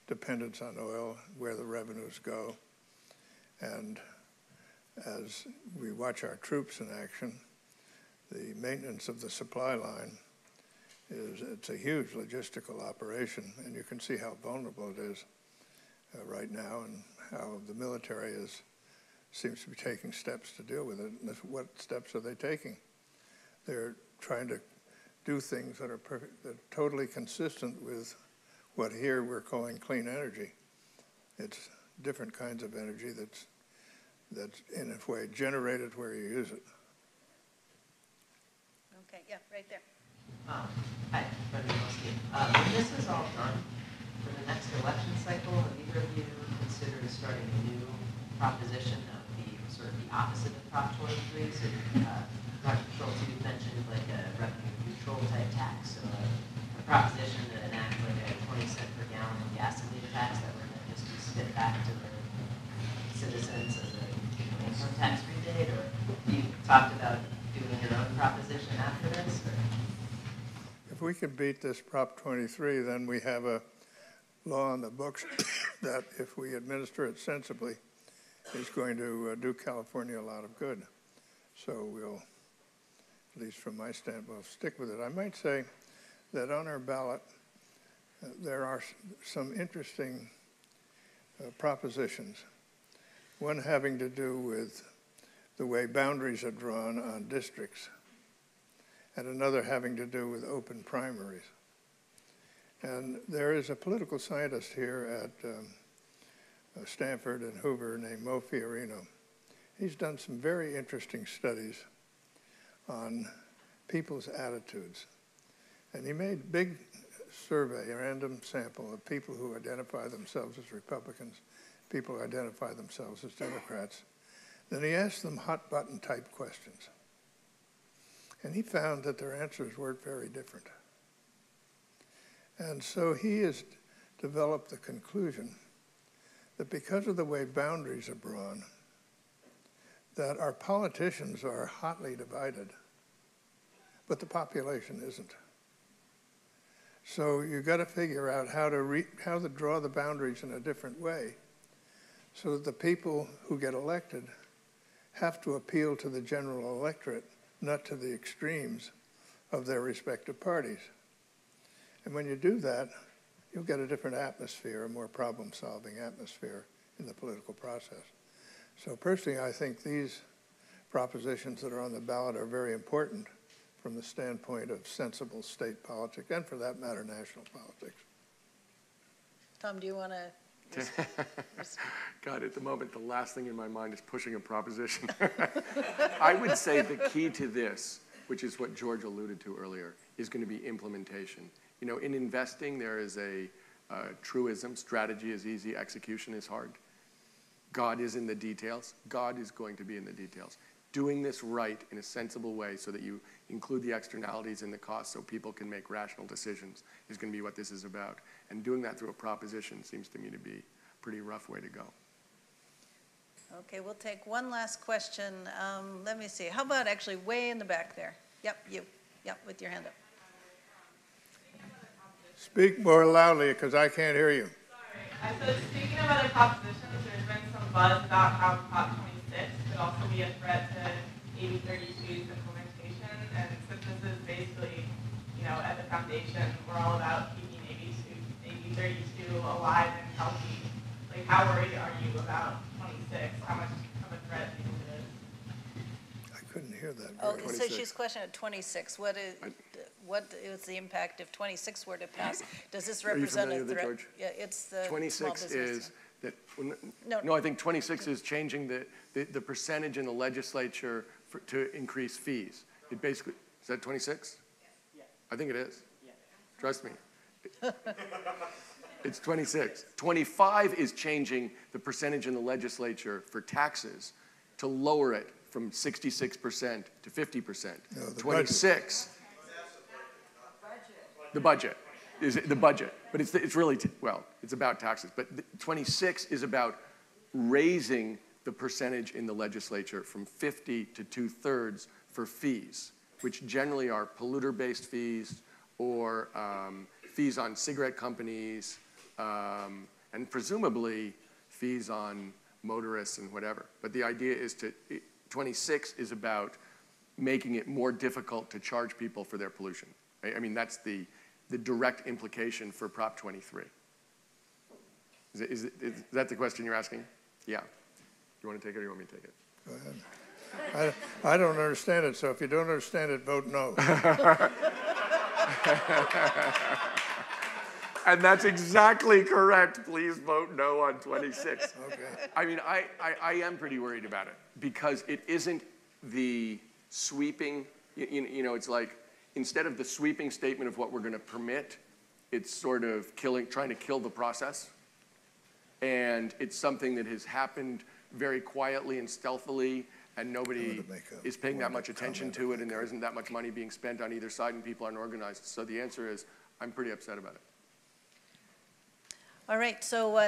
dependence on oil, where the revenues go. And as we watch our troops in action, the maintenance of the supply line it's a huge logistical operation, and you can see how vulnerable it is right now, and how the military seems to be taking steps to deal with it. And what steps are they taking? They're trying to do things that are totally consistent with what here we're calling clean energy. It's different kinds of energy that's in a way generated where you use it. Okay, yeah, right there. Hi, when this is all done, for the next election cycle, have either of you considered starting a new proposition that would be sort of the opposite of Prop 23? So, Dr. Shultz, you mentioned like a revenue neutral type tax, so a proposition to enact like a 20-cent per gallon gasoline tax that would then just be spit back to the citizens as a income tax rebate, or you talked about doing your own proposition after this? Or? If we can beat this Prop 23, then we have a law on the books that, if we administer it sensibly, is going to do California a lot of good. So we'll, at least from my standpoint, stick with it. I might say that on our ballot, there are some interesting propositions. One having to do with the way boundaries are drawn on districts, and another having to do with open primaries. And there is a political scientist here at Stanford and Hoover named Mo Fiorino. He's done some very interesting studies on people's attitudes. And he made a big survey, a random sample of people who identify themselves as Republicans, people who identify themselves as Democrats. Then he asked them hot-button type questions. And he found that their answers weren't very different. And so he has developed the conclusion that because of the way boundaries are drawn, that our politicians are hotly divided, but the population isn't. So you've got to figure out how to draw the boundaries in a different way so that the people who get elected have to appeal to the general electorate, not to the extremes of their respective parties. And when you do that, you'll get a different atmosphere, a more problem-solving atmosphere in the political process. So personally, I think these propositions that are on the ballot are very important from the standpoint of sensible state politics, and for that matter, national politics. Tom, do you want to? God, at the moment, the last thing in my mind is pushing a proposition. I would say the key to this, which is what George alluded to earlier, is going to be implementation. You know, in investing, there is a truism: strategy is easy, execution is hard. God is in the details. God is going to be in the details. Doing this right in a sensible way so that you include the externalities and the costs so people can make rational decisions is going to be what this is about. And doing that through a proposition seems to me to be a pretty rough way to go. Okay, we'll take one last question. Let me see. How about actually way in the back there? Yep, you. Yep, with your hand up. Speak more loudly because I can't hear you. Sorry. I said, speaking of other propositions, there's been buzz about how Prop 26 could also be a threat to AB 32's implementation. And since this is basically, at the foundation, we're all about keeping AB 32 alive and healthy. Like, how worried are you about 26? How much of a threat do you think it is? I couldn't hear that. Oh, so she's questioning 26. What is the impact if 26 were to pass? Does this represent a threat? George? Yeah, it's the 26 is that. No, I think 26 is changing the percentage in the legislature to increase fees. It basically is that 26? Yeah. I think it is. Yeah. Trust me. It's 26. 25 is changing the percentage in the legislature for taxes to lower it from 66% to 50%. No, the 26. The budget is the budget, but it's really it's about taxes. But 26 is about raising the percentage in the legislature from 50 to 2/3 for fees, which generally are polluter-based fees or fees on cigarette companies, and presumably fees on motorists and whatever. But the idea is 26 is about making it more difficult to charge people for their pollution. Right? I mean, that's the direct implication for Prop 23. Is that the question you're asking? Yeah. You want to take it or you want me to take it? Go ahead. I don't understand it, so if you don't understand it, vote no. And that's exactly correct. Please vote no on 26. Okay. I mean, I am pretty worried about it because it isn't the sweeping, it's like instead of the sweeping statement of what we're going to permit, it's sort of trying to kill the process. And it's something that has happened very quietly and stealthily, and nobody is paying that much attention to it, and there isn't that much money being spent on either side, and people aren't organized. So the answer is, I'm pretty upset about it. All right, so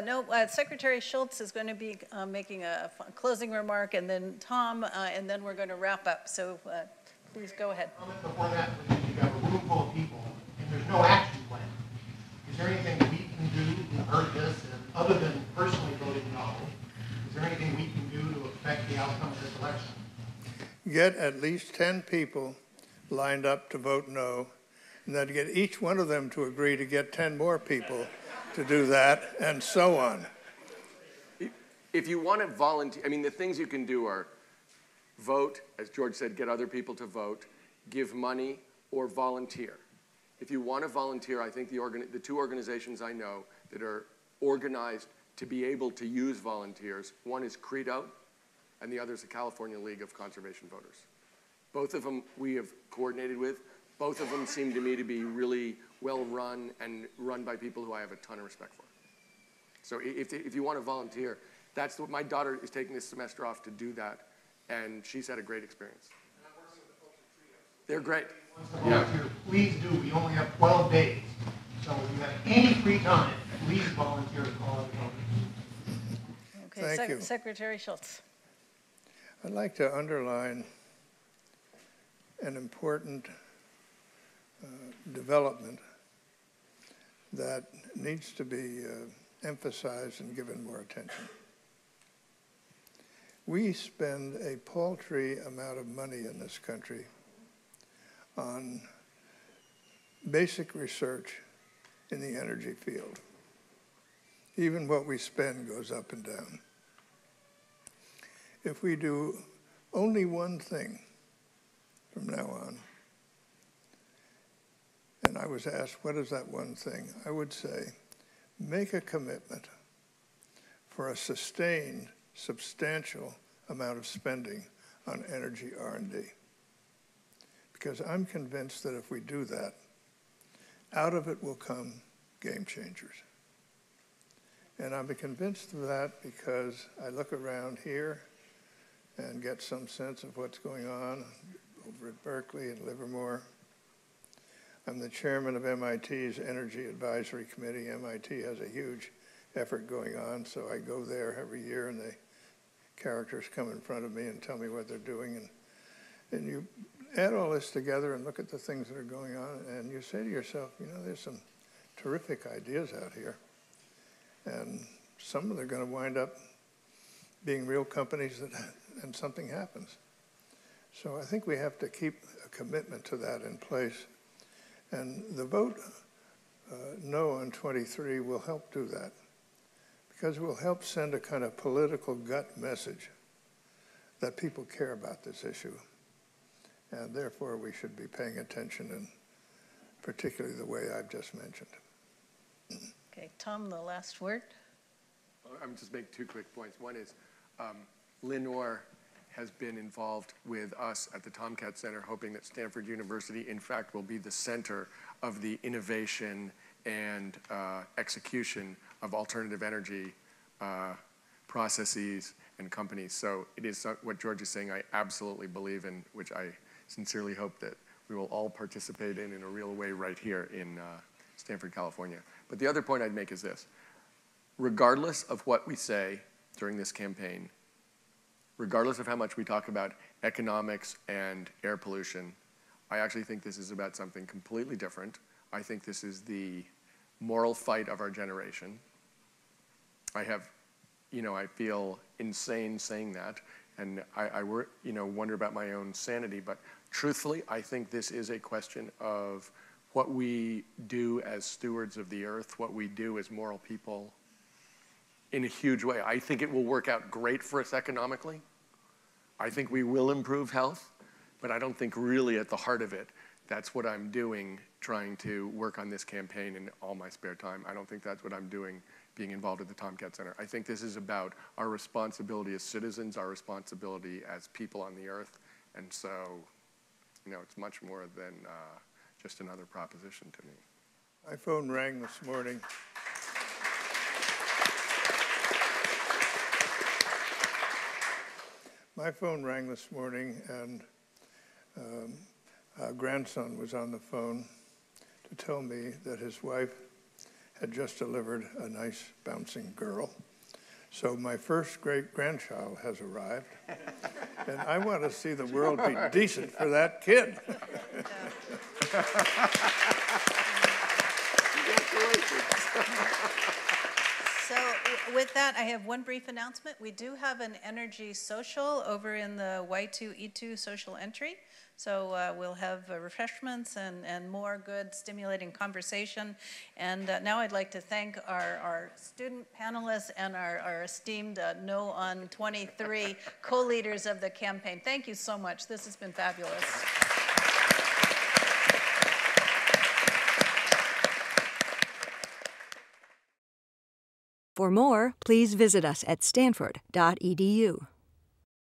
Secretary Shultz is going to be making a closing remark, and then Tom, and then we're going to wrap up. So please go ahead. Before that, you have a room full of people, and there's no action plan. Is there anything we can do? We've heard this, and other than personally voting no, is there anything we can do to affect the outcome of this election? Get at least 10 people lined up to vote no, and then get each one of them to agree to get 10 more people to do that, and so on. If you want to volunteer, I mean, the things you can do are vote, as George said, get other people to vote, give money, or volunteer. If you want to volunteer, I think the two organizations I know that are organized to be able to use volunteers, one is Credo, and the other is the California League of Conservation Voters. Both of them we have coordinated with. Both of them seem to me to be really well run and run by people who I have a ton of respect for. So if you want to volunteer, that's what my daughter is taking this semester off to do that, and she's had a great experience. And I'm working with the folks at Trio. They're great. Volunteer, please do. We only have 12 days. So if you have any free time, please volunteer to call out the voters. Okay, Thank you. Secretary Shultz. I'd like to underline an important development that needs to be emphasized and given more attention. We spend a paltry amount of money in this country on basic research in the energy field. Even what we spend goes up and down. If we do only one thing from now on, and I was asked, what is that one thing? I would say, make a commitment for a sustained, substantial amount of spending on energy R&D. Because I'm convinced that if we do that, out of it will come game changers. And I'm convinced of that because I look around here and get some sense of what's going on over at Berkeley and Livermore. I'm the chairman of MIT's Energy Advisory Committee. MIT has a huge effort going on, so I go there every year and the characters come in front of me and tell me what they're doing. And you add all this together and look at the things that are going on, and you say to yourself, you know, there's some terrific ideas out here. And some of them are going to wind up being real companies and something happens. So I think we have to keep a commitment to that in place. And the vote no on 23 will help do that, because it will help send a kind of political gut message that people care about this issue. And therefore, we should be paying attention, and particularly the way I've just mentioned. Okay, Tom, the last word. I'm just make two quick points. One is Lenore has been involved with us at the Tomcat Center, hoping that Stanford University, in fact, will be the center of the innovation and execution of alternative energy processes and companies. So it is what George is saying I absolutely believe in, which I sincerely hope that we will all participate in a real way right here in Stanford, California. But the other point I'd make is this. Regardless of what we say during this campaign, regardless of how much we talk about economics and air pollution, I actually think this is about something completely different. I think this is the moral fight of our generation. I feel insane saying that, and I wonder about my own sanity, but truthfully, I think this is a question of what we do as stewards of the earth, what we do as moral people, in a huge way. I think it will work out great for us economically. I think we will improve health, but I don't think really at the heart of it, that's what I'm doing trying to work on this campaign in all my spare time. I don't think that's what I'm doing being involved at the Tomcat Center. I think this is about our responsibility as citizens, our responsibility as people on the earth, and so, it's much more than just another proposition to me. My phone rang this morning. My phone rang this morning, and our grandson was on the phone to tell me that his wife had just delivered a nice bouncing girl. So my first great-grandchild has arrived, and I want to see the world be decent for that kid. So with that, I have one brief announcement. We do have an energy social over in the Y2E2 social entry. So we'll have refreshments and more good stimulating conversation. And now I'd like to thank our student panelists and our esteemed No on 23 co-leaders of the campaign. Thank you so much. This has been fabulous. For more, please visit us at stanford.edu.